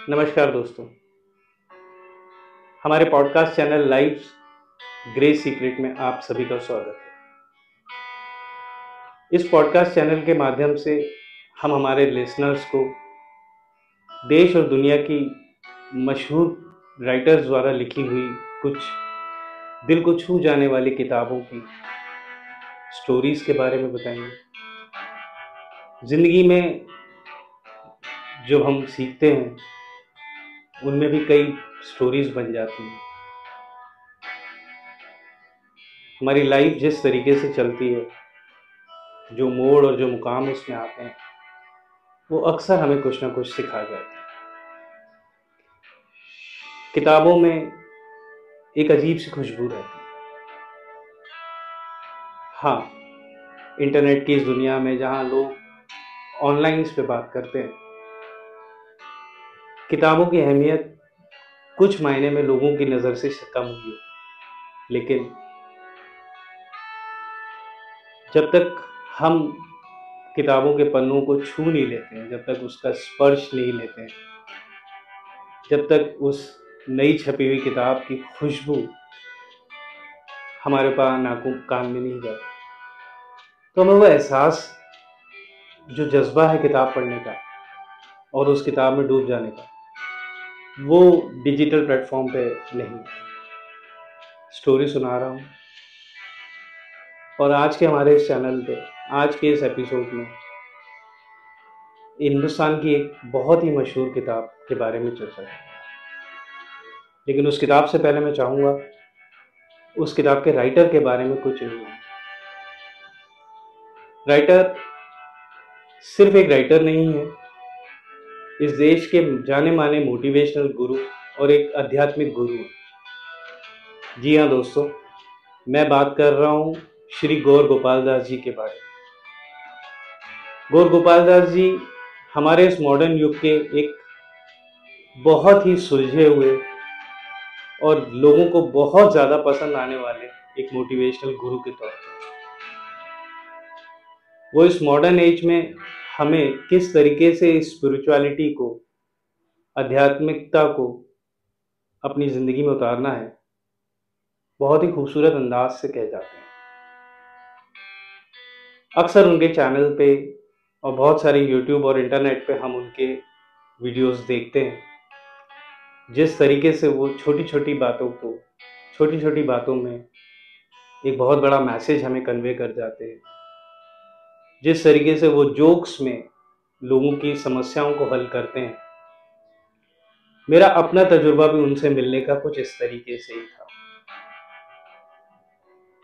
नमस्कार दोस्तों। हमारे podcast channel life grey secret में आप सभी का स्वागत है। इस पॉडकास्ट चैनल के माध्यम से हम हमारे लिसनर्स को देश और दुनिया की मशहूर राइटर्स द्वारा लिखी हुई कुछ दिल को छू जाने वाली किताबों की स्टोरीज के बारे में बताएंगे। ज़िंदगी में जो हम सीखते हैं उनमें भी कई स्टोरीज बन जाती हैं। हमारी लाइफ जिस तरीके से चलती है, जो मोड़ और जो मुकाम उसमें आते हैं, वो अक्सर हमें कुछ ना कुछ सिखा जाते हैं। किताबों में एक अजीब सी खुशबू रहती है। हाँ, इंटरनेट की इस दुनिया में जहाँ लोग ऑनलाइन इस पे बात करते हैं, किताबों की अहमियत कुछ मायने में लोगों की नज़र से कम हुई हो, लेकिन जब तक हम किताबों के पन्नों को छू नहीं लेते हैं, जब तक उसका स्पर्श नहीं लेते हैं, जब तक उस नई छपी हुई किताब की खुशबू हमारे पास नाकों कान में नहीं जाती, तो हमें वो एहसास, जो जज्बा है किताब पढ़ने का और उस किताब में डूब जाने का, वो डिजिटल प्लेटफॉर्म पे नहीं। स्टोरी सुना रहा हूँ और आज के हमारे इस चैनल पे, आज के इस एपिसोड में हिंदुस्तान की एक बहुत ही मशहूर किताब के बारे में चर्चा है। लेकिन उस किताब से पहले मैं चाहूँगा उस किताब के राइटर के बारे में कुछ नहीं। राइटर सिर्फ एक राइटर नहीं है, इस देश के जाने माने मोटिवेशनल गुरु और एक आध्यात्मिक गुरु है। जी हाँ दोस्तों, मैं बात कर रहा हूँ श्री गौर गोपाल दास जी के बारे में। गौर गोपाल दास जी हमारे इस मॉडर्न युग के एक बहुत ही सुलझे हुए और लोगों को बहुत ज़्यादा पसंद आने वाले एक मोटिवेशनल गुरु के तौर पर, वो इस मॉडर्न एज में हमें किस तरीके से स्पिरिचुअलिटी को, आध्यात्मिकता को अपनी ज़िंदगी में उतारना है, बहुत ही खूबसूरत अंदाज से कह जाते हैं। अक्सर उनके चैनल पे और बहुत सारे यूट्यूब और इंटरनेट पे हम उनके वीडियोस देखते हैं। जिस तरीके से वो छोटी छोटी बातों में एक बहुत बड़ा मैसेज हमें कन्वे कर जाते हैं, जिस तरीके से वो जोक्स में लोगों की समस्याओं को हल करते हैं, मेरा अपना तजुर्बा भी उनसे मिलने का कुछ इस तरीके से ही था।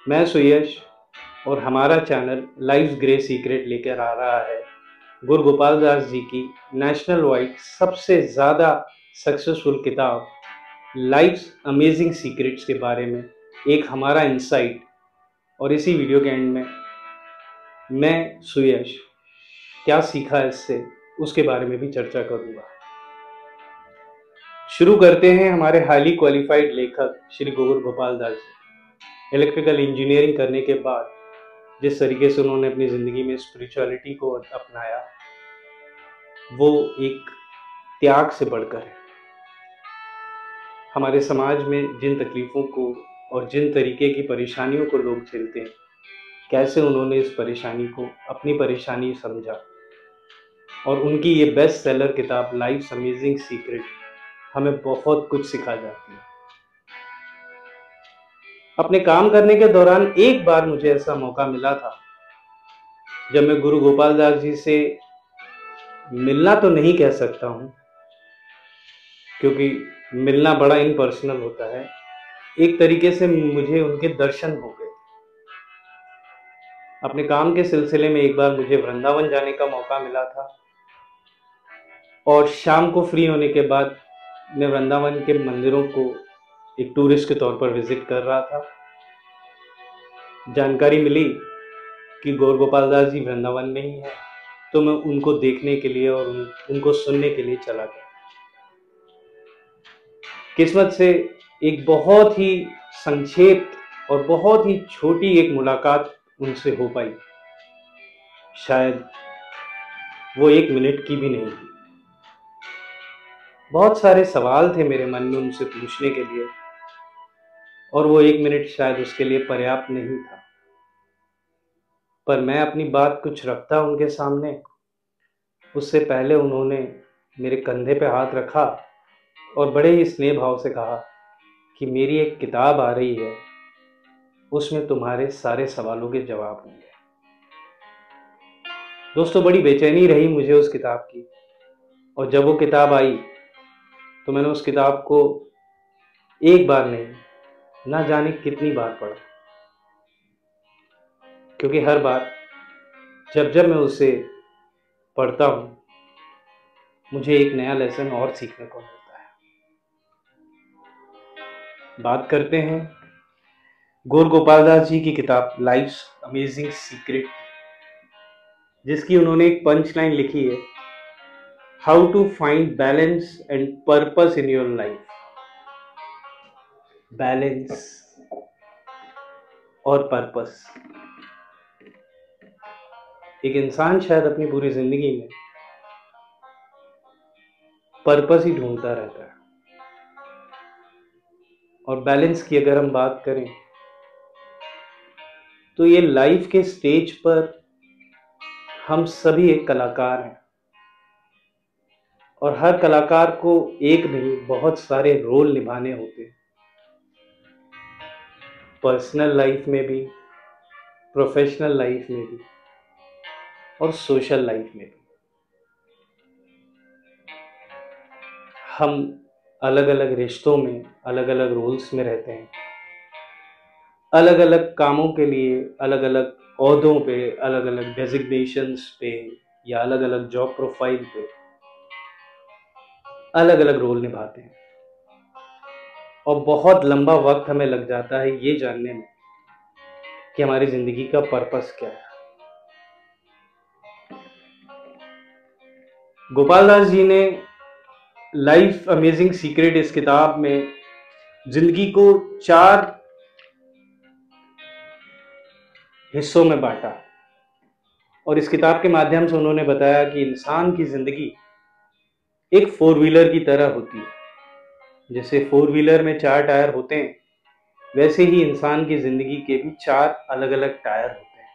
मैं सुयश और हमारा चैनल लाइफ ग्रे सीक्रेट लेकर आ रहा है गुरु गोपाल दास जी की नेशनल वाइड सबसे ज़्यादा सक्सेसफुल किताब लाइफ्स अमेजिंग सीक्रेट्स के बारे में एक हमारा इंसाइट। और इसी वीडियो के एंड में मैं सुयश क्या सीखा इससे, उसके बारे में भी चर्चा करूंगा। शुरू करते हैं हमारे हाईली क्वालिफाइड लेखक श्री गौर गोपाल दास जी। इलेक्ट्रिकल इंजीनियरिंग करने के बाद जिस तरीके से उन्होंने अपनी ज़िंदगी में स्पिरिचुअलिटी को अपनाया, वो एक त्याग से बढ़कर है। हमारे समाज में जिन तकलीफ़ों को और जिन तरीके की परेशानियों को लोग झेलते हैं, कैसे उन्होंने इस परेशानी को अपनी परेशानी समझा, और उनकी ये बेस्ट सेलर किताब लाइफ्स अमेजिंग सीक्रेट हमें बहुत कुछ सिखा जाती है। अपने काम करने के दौरान एक बार मुझे ऐसा मौका मिला था जब मैं गुरु गोपाल दास जी से मिलना तो नहीं कह सकता हूँ, क्योंकि मिलना बड़ा इम्पर्सनल होता है, एक तरीके से मुझे उनके दर्शन हो गए। अपने काम के सिलसिले में एक बार मुझे वृंदावन जाने का मौका मिला था और शाम को फ्री होने के बाद मैं वृंदावन के मंदिरों को एक टूरिस्ट के तौर पर विजिट कर रहा था। जानकारी मिली कि गौर गोपाल दास जी वृंदावन में ही है, तो मैं उनको देखने के लिए और उनको सुनने के लिए चला गया। किस्मत से एक बहुत ही संक्षेप और बहुत ही छोटी एक मुलाकात उनसे हो पाई, शायद वो 1 मिनट की भी नहीं थी। बहुत सारे सवाल थे मेरे मन में उनसे पूछने के लिए, और वो 1 मिनट शायद उसके लिए पर्याप्त नहीं था। पर मैं अपनी बात कुछ रखता उनके सामने, उससे पहले उन्होंने मेरे कंधे पे हाथ रखा और बड़े ही स्नेह भाव से कहा कि मेरी एक किताब आ रही है, उसमें तुम्हारे सारे सवालों के जवाब होंगे। दोस्तों, बड़ी बेचैनी रही मुझे उस किताब की, और जब वो किताब आई तो मैंने उस किताब को एक बार नहीं, ना जाने कितनी बार पढ़ा, क्योंकि हर बार जब जब मैं उसे पढ़ता हूँ मुझे एक नया लेसन और सीखने को मिलता है। बात करते हैं गौर गोपाल दास जी की किताब लाइफ्स अमेजिंग सीक्रेट, जिसकी उन्होंने एक पंच लाइन लिखी है, how to find balance and purpose in your life. Balance और पर्पस। एक इंसान शायद अपनी पूरी जिंदगी में पर्पस ही ढूंढता रहता है, और बैलेंस की अगर हम बात करें तो ये लाइफ के स्टेज पर हम सभी एक कलाकार हैं, और हर कलाकार को एक नहीं बहुत सारे रोल निभाने होते हैं, पर्सनल लाइफ में भी, प्रोफेशनल लाइफ में भी, और सोशल लाइफ में भी। हम अलग अलग रिश्तों में अलग अलग रोल्स में रहते हैं, अलग अलग कामों के लिए अलग अलग ओहदों पे, अलग अलग डेजिग्नेशंस पे, या अलग अलग जॉब प्रोफाइल पे अलग अलग रोल निभाते हैं, और बहुत लंबा वक्त हमें लग जाता है ये जानने में कि हमारी जिंदगी का पर्पस क्या है। गोपाल दास जी ने लाइफ अमेजिंग सीक्रेट इस किताब में जिंदगी को 4 हिस्सों में बांटा, और इस किताब के माध्यम से उन्होंने बताया कि इंसान की जिंदगी एक 4 व्हीलर की तरह होती है। जैसे 4 व्हीलर में 4 टायर होते हैं, वैसे ही इंसान की जिंदगी के भी 4 अलग अलग टायर होते हैं।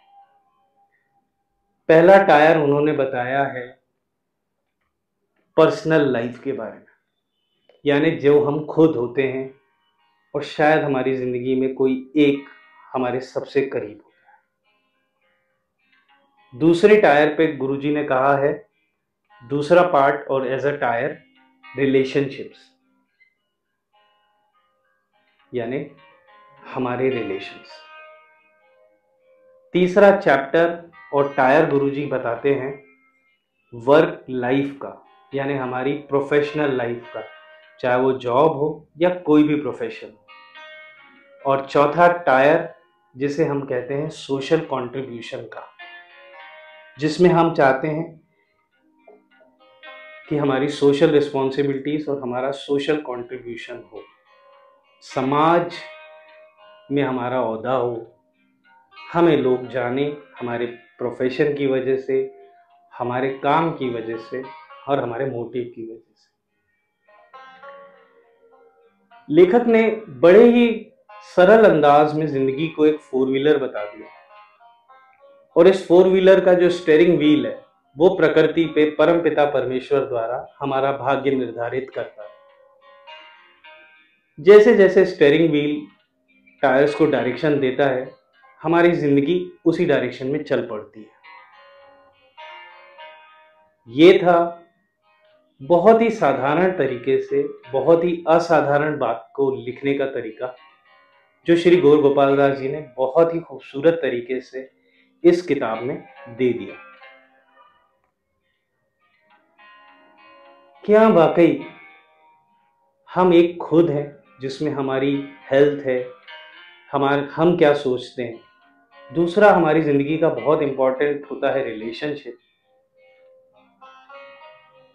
पहला टायर उन्होंने बताया है पर्सनल लाइफ के बारे में, यानी जो हम खुद होते हैं और शायद हमारी जिंदगी में कोई एक हमारे सबसे करीब होता है। दूसरे टायर पे गुरुजी ने कहा है, दूसरा पार्ट और एज अ टायर रिलेशनशिप्स, यानी हमारे रिलेशंस। तीसरा चैप्टर और टायर गुरुजी बताते हैं वर्क लाइफ का, यानी हमारी प्रोफेशनल लाइफ का, चाहे वो जॉब हो या कोई भी प्रोफेशन हो। और चौथा टायर जिसे हम कहते हैं सोशल कंट्रीब्यूशन का, जिसमें हम चाहते हैं कि हमारी सोशल रिस्पॉन्सिबिलिटीज और हमारा सोशल कंट्रीब्यूशन हो, समाज में हमारा ओहदा हो, हमें लोग जाने हमारे प्रोफेशन की वजह से, हमारे काम की वजह से, और हमारे मोटिव की वजह से। लेखक ने बड़े ही सरल अंदाज में जिंदगी को एक 4 व्हीलर बता दिया, और इस 4 व्हीलर का जो स्टीयरिंग व्हील है वो प्रकृति पे परमपिता परमेश्वर द्वारा हमारा भाग्य निर्धारित करता है। जैसे जैसे स्टीयरिंग व्हील टायर्स को डायरेक्शन देता है, हमारी जिंदगी उसी डायरेक्शन में चल पड़ती है। ये था बहुत ही साधारण तरीके से बहुत ही असाधारण बात को लिखने का तरीका, जो श्री गौर गोपाल दास जी ने बहुत ही खूबसूरत तरीके से इस किताब में दे दिया। क्या वाकई हम एक खुद हैं जिसमें हमारी हेल्थ है, हम क्या सोचते हैं। दूसरा, हमारी जिंदगी का बहुत इंपॉर्टेंट होता है रिलेशनशिप।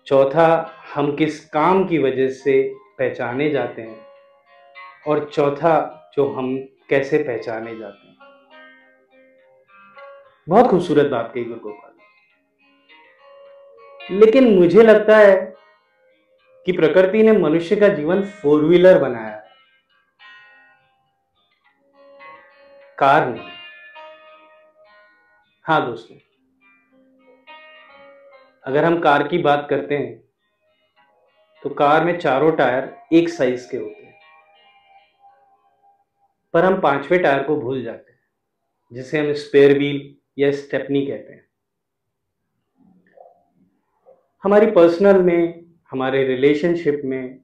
चौथा, हम किस काम की वजह से पहचाने जाते हैं, और चौथा, जो हम कैसे पहचाने जाते हैं। बहुत खूबसूरत बात कही गुरु गोपाल। लेकिन मुझे लगता है कि प्रकृति ने मनुष्य का जीवन फोर व्हीलर बनाया है, कार नहीं। हाँ दोस्तों, अगर हम कार की बात करते हैं तो कार में चारों टायर एक साइज के होते हैं, पर हम पांचवें टायर को भूल जाते हैं, जिसे हम स्पेयर व्हील या स्टेपनी कहते हैं। हमारी पर्सनल में, हमारे रिलेशनशिप में,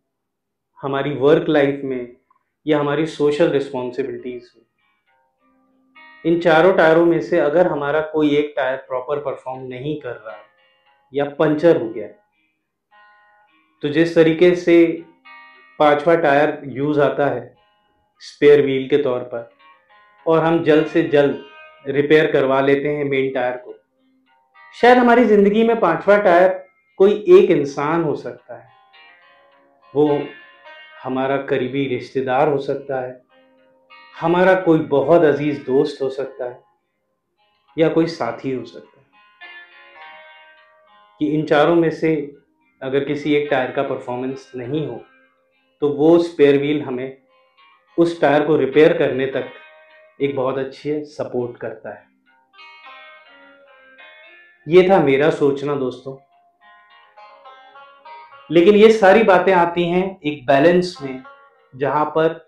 हमारी वर्क लाइफ में या हमारी सोशल रिस्पॉन्सिबिलिटीज में, इन चारों टायरों में से अगर हमारा कोई एक टायर प्रॉपर परफॉर्म नहीं कर रहा है या पंचर हो गया है, तो जिस तरीके से पांचवा टायर यूज आता है स्पेयर व्हील के तौर पर और हम जल्द से जल्द रिपेयर करवा लेते हैं मेन टायर को, शायद हमारी जिंदगी में पांचवा टायर कोई एक इंसान हो सकता है। वो हमारा करीबी रिश्तेदार हो सकता है, हमारा कोई बहुत अजीज दोस्त हो सकता है, या कोई साथी हो सकता है। कि इन चारों में से अगर किसी एक टायर का परफॉर्मेंस नहीं हो तो वो स्पेयर व्हील हमें उस टायर को रिपेयर करने तक एक बहुत अच्छी सपोर्ट करता है। ये था मेरा सोचना दोस्तों, लेकिन ये सारी बातें आती हैं एक बैलेंस में, जहां पर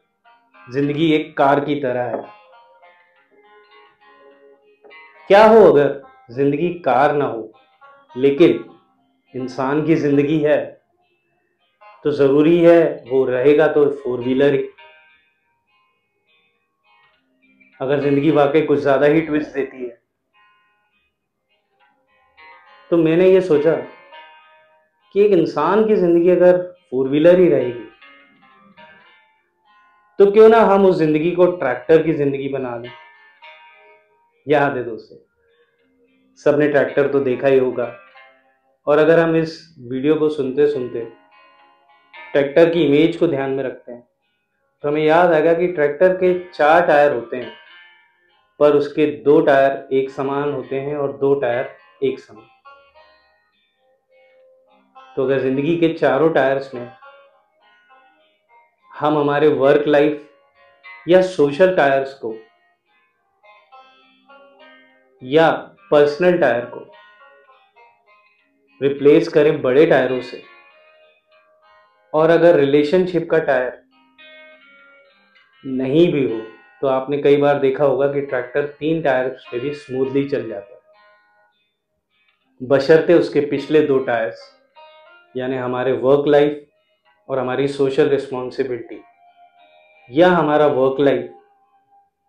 जिंदगी एक कार की तरह है। क्या हो अगर जिंदगी कार ना हो लेकिन इंसान की जिंदगी है, तो जरूरी है वो रहेगा तो फोर व्हीलर ही। अगर जिंदगी वाकई कुछ ज्यादा ही ट्विस्ट देती है, तो मैंने ये सोचा कि एक इंसान की जिंदगी अगर फोर व्हीलर ही रहेगी, तो क्यों ना हम उस जिंदगी को ट्रैक्टर की जिंदगी बना लें। याद है दोस्तों, सबने ट्रैक्टर तो देखा ही होगा, और अगर हम इस वीडियो को सुनते सुनते ट्रैक्टर की इमेज को ध्यान में रखते हैं, तो हमें याद आएगा कि ट्रैक्टर के चार टायर होते हैं, पर उसके दो टायर एक समान होते हैं और दो टायर एक समान। तो अगर जिंदगी के चारों टायर्स में हम हमारे वर्क लाइफ या सोशल टायर्स को या पर्सनल टायर को रिप्लेस करें बड़े टायरों से, और अगर रिलेशनशिप का टायर नहीं भी हो, तो आपने कई बार देखा होगा कि ट्रैक्टर तीन टायर्स पे भी स्मूथली चल जाता है, बशर्ते उसके पिछले दो टायर्स यानी हमारे वर्क लाइफ और हमारी सोशल रिस्पॉन्सिबिलिटी, या हमारा वर्क लाइफ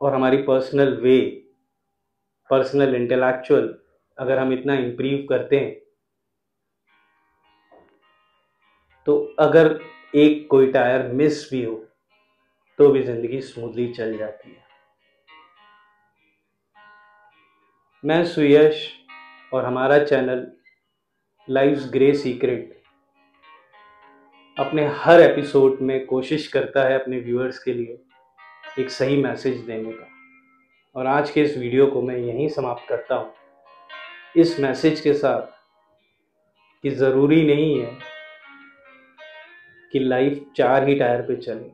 और हमारी पर्सनल वे, पर्सनल इंटेलेक्चुअल अगर हम इतना इंप्रूव करते हैं, तो अगर एक कोई टायर मिस भी हो तो भी जिंदगी स्मूथली चल जाती है। मैं सुयश और हमारा चैनल लाइफ्स ग्रे सीक्रेट अपने हर एपिसोड में कोशिश करता है अपने व्यूअर्स के लिए एक सही मैसेज देने का, और आज के इस वीडियो को मैं यहीं समाप्त करता हूँ इस मैसेज के साथ कि ज़रूरी नहीं है कि लाइफ चार ही टायर पे चले।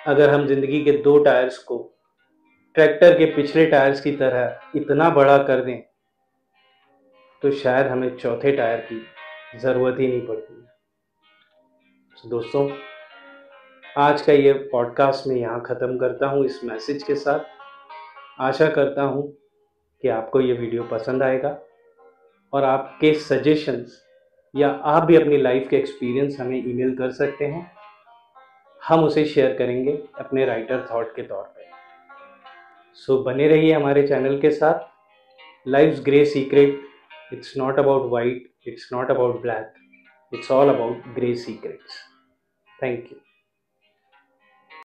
अगर हम जिंदगी के दो टायर्स को ट्रैक्टर के पिछले टायर्स की तरह इतना बड़ा कर दें, तो शायद हमें चौथे टायर की ज़रूरत ही नहीं पड़ती है। तो दोस्तों, आज का ये पॉडकास्ट मैं यहाँ ख़त्म करता हूँ इस मैसेज के साथ। आशा करता हूँ कि आपको ये वीडियो पसंद आएगा, और आपके सजेशंस या आप भी अपनी लाइफ के एक्सपीरियंस हमें ईमेल कर सकते हैं, हम उसे शेयर करेंगे अपने राइटर थॉट के तौर पे। सो बने रहिए हमारे चैनल के साथ। Life's grey secret, it's not about white, it's not about black, it's all about grey secrets. Thank you.